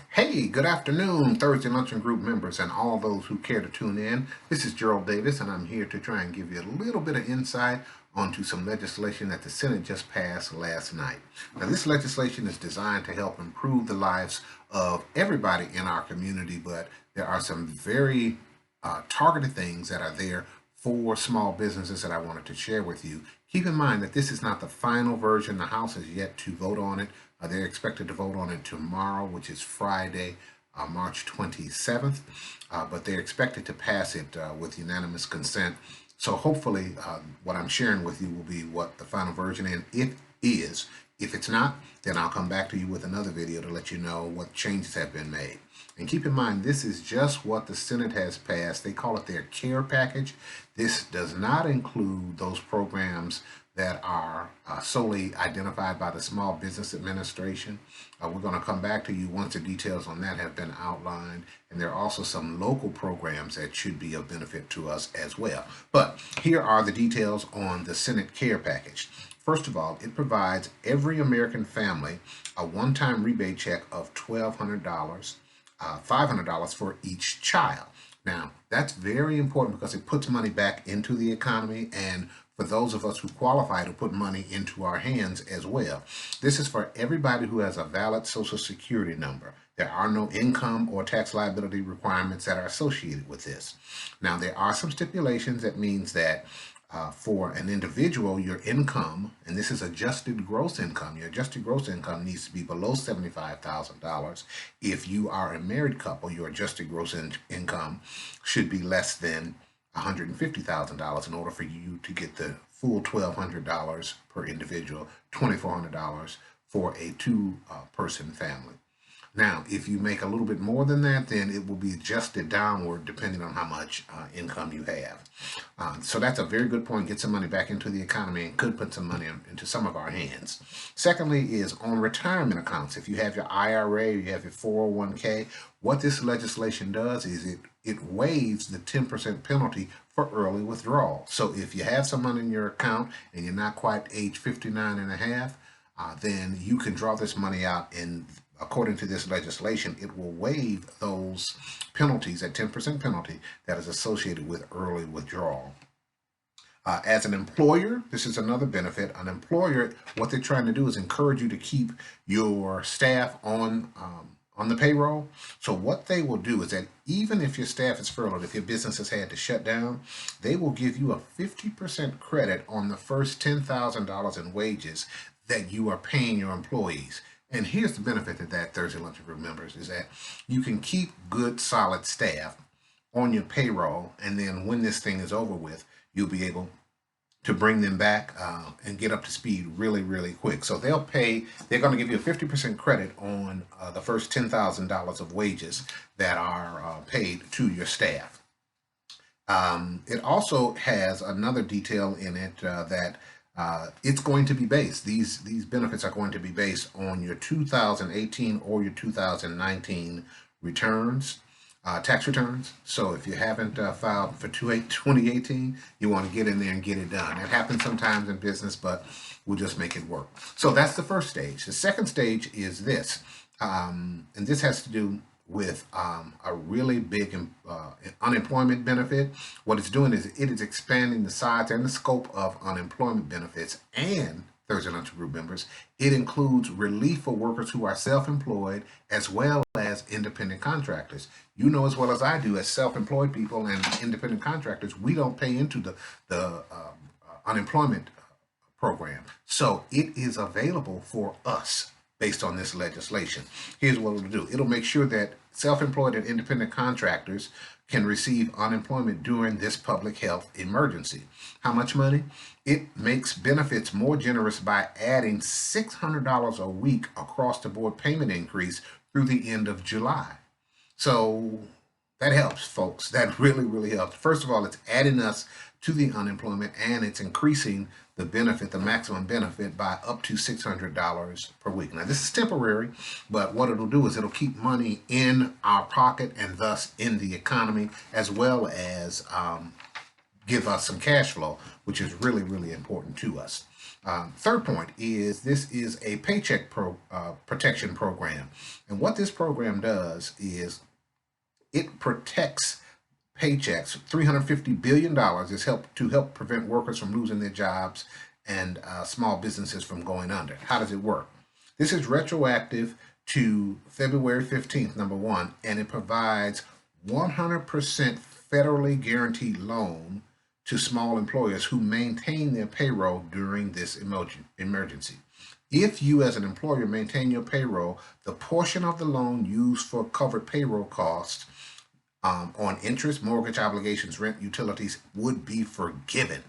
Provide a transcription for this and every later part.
Hey, good afternoon, Thursday Luncheon Group members and all those who care to tune in. This is Gerald Davis, and I'm here to try and give you a little bit of insight onto some legislation that the Senate just passed last night. Now, this legislation is designed to help improve the lives of everybody in our community, but there are some very targeted things that are there for small businesses that I wanted to share with you. Keep in mind that this is not the final version. The House has yet to vote on it. They're expected to vote on it tomorrow, which is Friday, March 27th, but they're expected to pass it with unanimous consent. So hopefully what I'm sharing with you will be what the final version is. If it's not, then I'll come back to you with another video to let you know what changes have been made. And keep in mind, this is just what the Senate has passed. They call it their care package. This does not include those programs that are solely identified by the Small Business Administration. We're going to come back to you once the details on that have been outlined. And there are also some local programs that should be of benefit to us as well. But here are the details on the Senate Care Package. First of all, it provides every American family a one-time rebate check of $1,200, $500 for each child. Now, that's very important because it puts money back into the economy, and for those of us who qualify to put money into our hands as well. This is for everybody who has a valid Social Security number. There are no income or tax liability requirements that are associated with this. Now, there are some stipulations. That means that for an individual, your income, and this is adjusted gross income, your adjusted gross income needs to be below $75,000. If you are a married couple, your adjusted gross income should be less than $150,000 in order for you to get the full $1,200 per individual, $2,400 for a two-person family. Now, if you make a little bit more than that, then it will be adjusted downward depending on how much income you have. So that's a very good point. Get some money back into the economy and could put some money into some of our hands. Secondly is on retirement accounts. If you have your IRA, you have your 401k, what this legislation does is it waives the 10% penalty for early withdrawal. So if you have some money in your account and you're not quite age 59 and a half, then you can draw this money out, and according to this legislation, it will waive those penalties, that 10% penalty that is associated with early withdrawal. As an employer, this is another benefit. An employer, what they're trying to do is encourage you to keep your staff on the payroll. So what they will do is that even if your staff is furloughed, if your business has had to shut down, they will give you a 50% credit on the first $10,000 in wages that you are paying your employees. And here's the benefit of that, Thursday Luncheon Group members, is that you can keep good, solid staff on your payroll, and then when this thing is over with, you'll be able to bring them back and get up to speed really, really quick. So they're going to give you a 50% credit on the first $10,000 of wages that are paid to your staff. It also has another detail in it that it's going to be based. These benefits are going to be based on your 2018 or your 2019 returns, tax returns. So if you haven't filed for 2018, you want to get in there and get it done. It happens sometimes in business, but we'll just make it work. So that's the first stage. The second stage is this, and this has to do with a really big unemployment benefit. What it's doing is it is expanding the size and the scope of unemployment benefits. And Thursday Lunch Group members, it includes relief for workers who are self-employed as well as independent contractors. You know as well as I do, as self-employed people and independent contractors, we don't pay into the unemployment program. So it is available for us based on this legislation. Here's what it'll do. It'll make sure that self-employed and independent contractors can receive unemployment during this public health emergency. How much money? It makes benefits more generous by adding $600 a week across the board payment increase through the end of July. So that helps, folks. That really, really helps. First of all, it's adding us to the unemployment, and it's increasing the benefit, the maximum benefit, by up to $600 per week. Now, this is temporary, but what it'll do is it'll keep money in our pocket and thus in the economy, as well as give us some cash flow, which is really, really important to us. Third point is this is a paycheck protection program. And what this program does is it protects paychecks. $350 billion is to help prevent workers from losing their jobs and small businesses from going under. How does it work? This is retroactive to February 15th, number one, and it provides 100% federally guaranteed loan to small employers who maintain their payroll during this emergency. If you as an employer maintain your payroll, the portion of the loan used for covered payroll costs on interest, mortgage obligations, rent, utilities would be forgiven.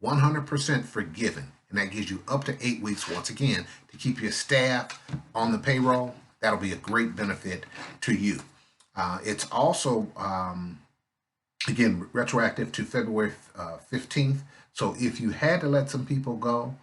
100% forgiven. And that gives you up to 8 weeks, once again, to keep your staff on the payroll. That'll be a great benefit to you. It's also, again, retroactive to February 15th. So if you had to let some people go,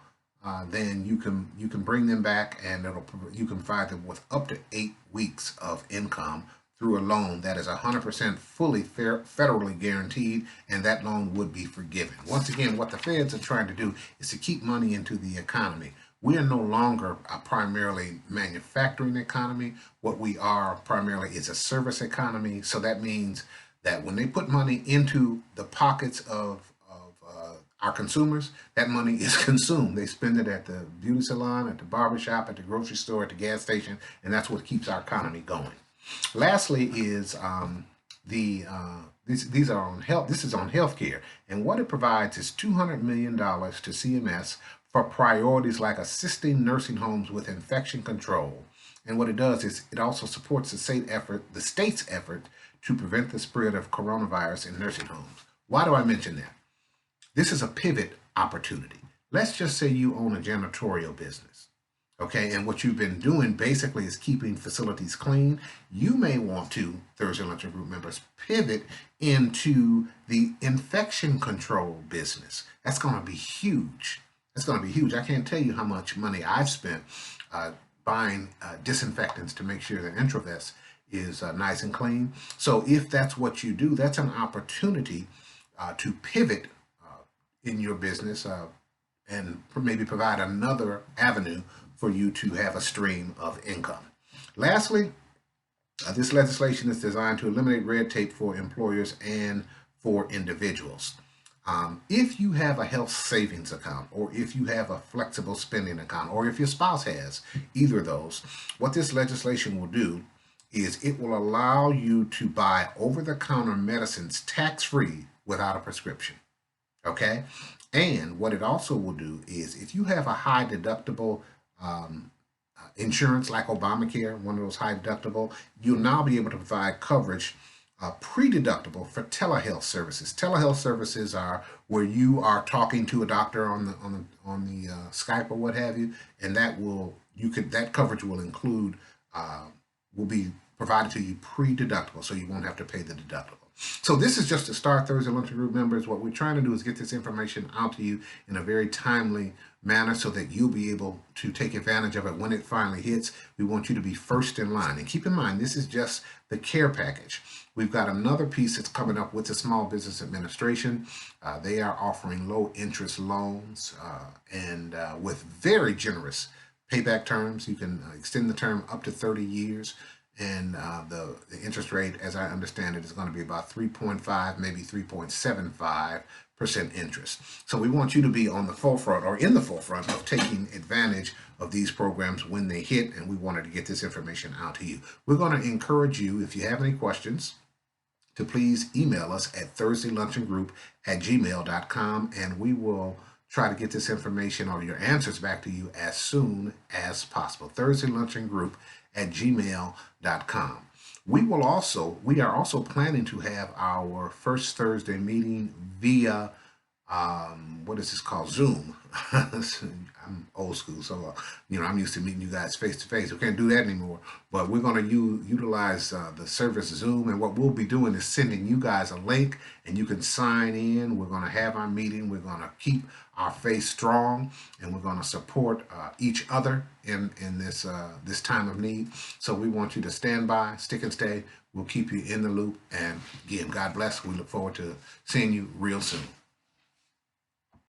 then you can bring them back, and you can provide them with up to 8 weeks of income through a loan that is 100% fully federally guaranteed, and that loan would be forgiven. Once again, what the feds are trying to do is to keep money into the economy. We are no longer a primarily manufacturing economy. What we are primarily is a service economy. So that means that when they put money into the pockets of our consumers, that money is consumed. They spend it at the beauty salon, at the barbershop, at the grocery store, at the gas station, and that's what keeps our economy going. Lastly is these are on health. This is on healthcare, and what it provides is $200 million to CMS for priorities like assisting nursing homes with infection control. And what it does is it also supports the state's effort to prevent the spread of coronavirus in nursing homes. Why do I mention that? This is a pivot opportunity. Let's just say you own a janitorial business, okay? And what you've been doing basically is keeping facilities clean. You may want to, Thursday Luncheon Group members, pivot into the infection control business. That's going to be huge. That's going to be huge. I can't tell you how much money I've spent buying disinfectants to make sure that Intravest is nice and clean. So if that's what you do, that's an opportunity to pivot in your business and maybe provide another avenue for you to have a stream of income. Lastly, this legislation is designed to eliminate red tape for employers and for individuals. If you have a health savings account, or if you have a flexible spending account, or if your spouse has either of those, what this legislation will do is it will allow you to buy over-the-counter medicines tax-free without a prescription. Okay, and what it also will do is if you have a high deductible insurance like Obamacare, one of those high deductible, you'll now be able to provide coverage pre-deductible for telehealth services. Telehealth services are where you are talking to a doctor on the Skype or what have you, and that coverage will include will be provided to you pre-deductible, so you won't have to pay the deductible. So this is just to start Thursday Luncheon Group members. What we're trying to do is get this information out to you in a very timely manner so that you'll be able to take advantage of it when it finally hits. We want you to be first in line. And keep in mind, this is just the care package. We've got another piece that's coming up with the Small Business Administration. They are offering low interest loans and with very generous payback terms. You can extend the term up to 30 years. And the interest rate, as I understand it, is going to be about 3.5, maybe 3.75% interest. So we want you to be on the forefront or in the forefront of taking advantage of these programs when they hit, and we wanted to get this information out to you. We're going to encourage you, if you have any questions, to please email us at thursdayluncheongroup@gmail.com, and we will try to get this information or your answers back to you as soon as possible. thursdayluncheongroup@gmail.com. We are also planning to have our first Thursday meeting via what is this called? Zoom. I'm old school, so I'm used to meeting you guys face to face. We can't do that anymore. But we're going to utilize the service Zoom, and what we'll be doing is sending you guys a link, and you can sign in. We're going to have our meeting. We're going to keep our faith strong, and we're going to support each other in this this time of need. So we want you to stand by, stick and stay. We'll keep you in the loop, and again, God bless. We look forward to seeing you real soon.